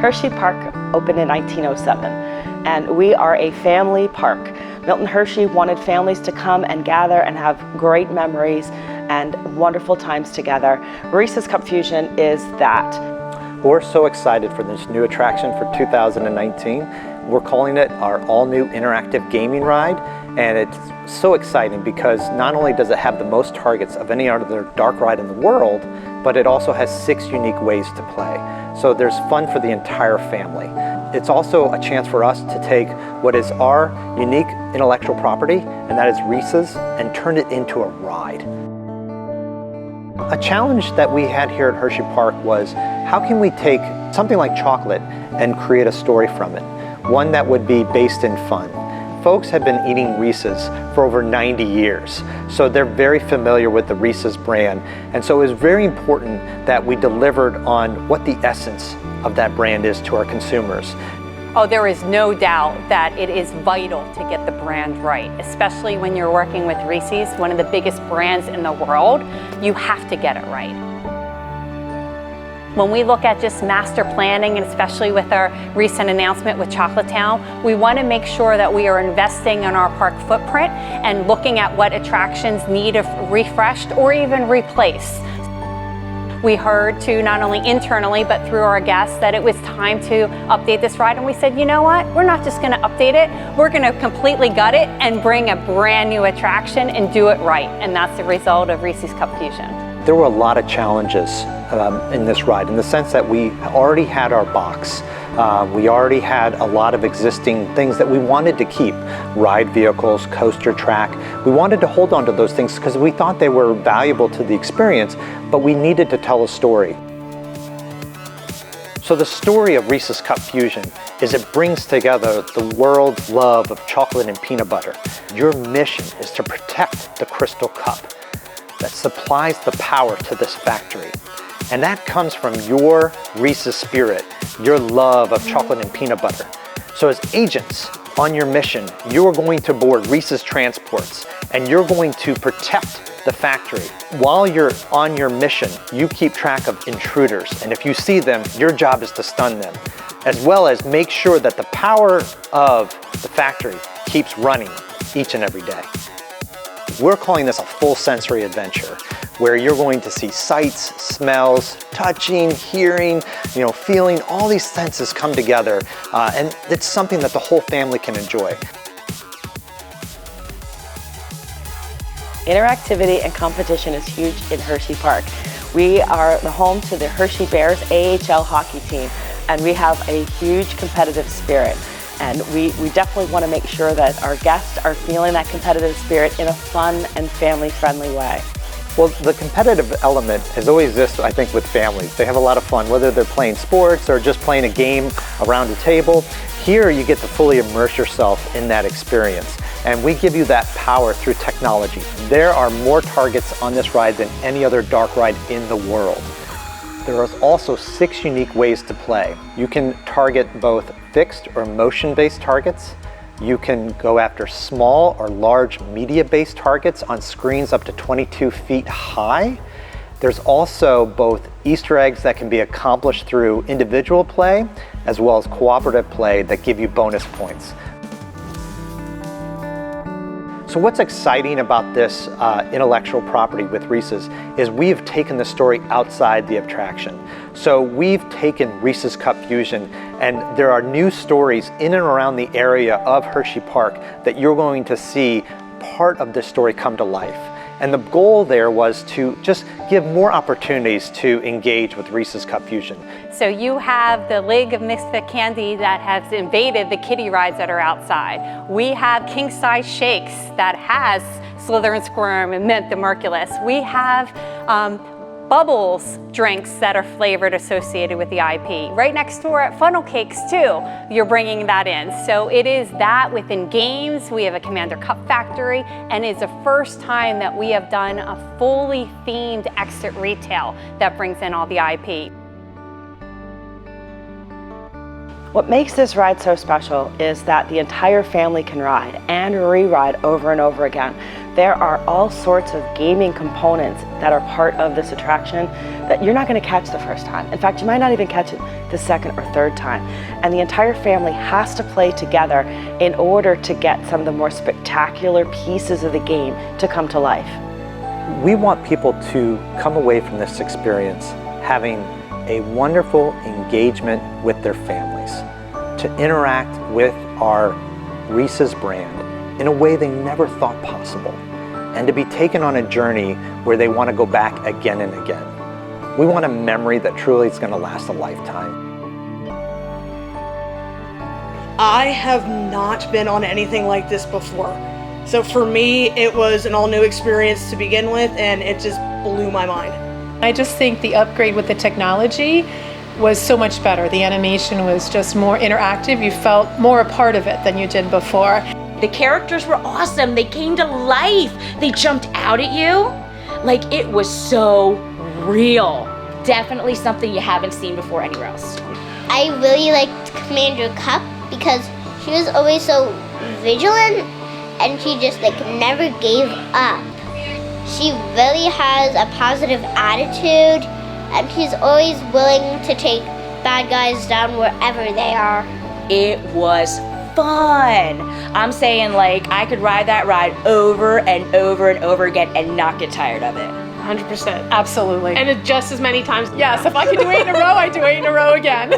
Hersheypark opened in 1907, and we are a family park. Milton Hershey wanted families to come and gather and have great memories and wonderful times together. Reese's Cupfusion is that. We're so excited for this new attraction for 2019. We're calling it our all-new interactive gaming ride, and it's so exciting because not only does it have the most targets of any other dark ride in the world, but it also has 6 unique ways to play. So there's fun for the entire family. It's also a chance for us to take what is our unique intellectual property, and that is Reese's, and turn it into a ride. A challenge that we had here at Hersheypark was, how can we take something like chocolate and create a story from it? One that would be based in fun. Folks have been eating Reese's for over 90 years, so they're very familiar with the Reese's brand. And so it was very important that we delivered on what the essence of that brand is to our consumers. Oh, there is no doubt that it is vital to get the brand right, especially when you're working with Reese's, one of the biggest brands in the world. You have to get it right. When we look at just master planning, and especially with our recent announcement with Chocolatetown, we want to make sure that we are investing in our park footprint and looking at what attractions need refreshed or even replaced. We heard too, not only internally, but through our guests, that it was time to update this ride. And we said, you know what? We're not just going to update it. We're going to completely gut it and bring a brand new attraction and do it right. And that's the result of Reese's Cupfusion. There were a lot of challenges in this ride, in the sense that we already had our box. We already had a lot of existing things that we wanted to keep. Ride vehicles, coaster track. We wanted to hold on to those things because we thought they were valuable to the experience, but we needed to tell a story. So the story of Reese's Cupfusion is it brings together the world's love of chocolate and peanut butter. Your mission is to protect the crystal cup that supplies the power to this factory. And that comes from your Reese's spirit, your love of chocolate and peanut butter. So as agents on your mission, you're going to board Reese's transports and you're going to protect the factory. While you're on your mission, you keep track of intruders. And if you see them, your job is to stun them, as well as make sure that the power of the factory keeps running each and every day. We're calling this a full sensory adventure, where you're going to see sights, smells, touching, hearing, feeling, all these senses come together, and it's something that the whole family can enjoy. Interactivity and competition is huge in Hersheypark. We are the home to the Hershey Bears AHL hockey team, and we have a huge competitive spirit. And we definitely want to make sure that our guests are feeling that competitive spirit in a fun and family-friendly way. Well, the competitive element has always existed, I think, with families. They have a lot of fun, whether they're playing sports or just playing a game around a table. Here, you get to fully immerse yourself in that experience. And we give you that power through technology. There are more targets on this ride than any other dark ride in the world. There are also 6 unique ways to play. You can target both fixed or motion-based targets. You can go after small or large media-based targets on screens up to 22 feet high. There's also both Easter eggs that can be accomplished through individual play, as well as cooperative play that give you bonus points. So what's exciting about this intellectual property with Reese's is we've taken the story outside the attraction. So we've taken Reese's Cupfusion, and there are new stories in and around the area of Hersheypark that you're going to see part of this story come to life. And the goal there was to just give more opportunities to engage with Reese's Cupfusion. So you have the League of Misfit Candy that has invaded the kiddie rides that are outside. We have king-size shakes that has Slither and Squirm and Mint the Merciless. We have Bubbles drinks that are flavored associated with the IP. Right next door at Funnel Cakes too, you're bringing that in. So it is that within games. We have a Commander Cup Factory, and it's the first time that we have done a fully themed exit retail that brings in all the IP. What makes this ride so special is that the entire family can ride and re-ride over and over again. There are all sorts of gaming components that are part of this attraction that you're not going to catch the first time. In fact, you might not even catch it the second or third time. And the entire family has to play together in order to get some of the more spectacular pieces of the game to come to life. We want people to come away from this experience having a wonderful engagement with their families, to interact with our Reese's brand in a way they never thought possible, and to be taken on a journey where they want to go back again and again. We want a memory that truly is going to last a lifetime. I have not been on anything like this before. So for me, it was an all new experience to begin with, and it just blew my mind. I just think the upgrade with the technology was so much better. The animation was just more interactive. You felt more a part of it than you did before. The characters were awesome. They came to life. They jumped out at you. Like, it was so real. Definitely something you haven't seen before anywhere else. I really liked Commander Cup because she was always so vigilant and she just never gave up. She really has a positive attitude and she's always willing to take bad guys down wherever they are. It was fun. I'm saying, like, I could ride that ride over and over and over again and not get tired of it. 100%. Absolutely. And just as many times. Yes, if I could do 8 in a row, I'd do 8 in a row again.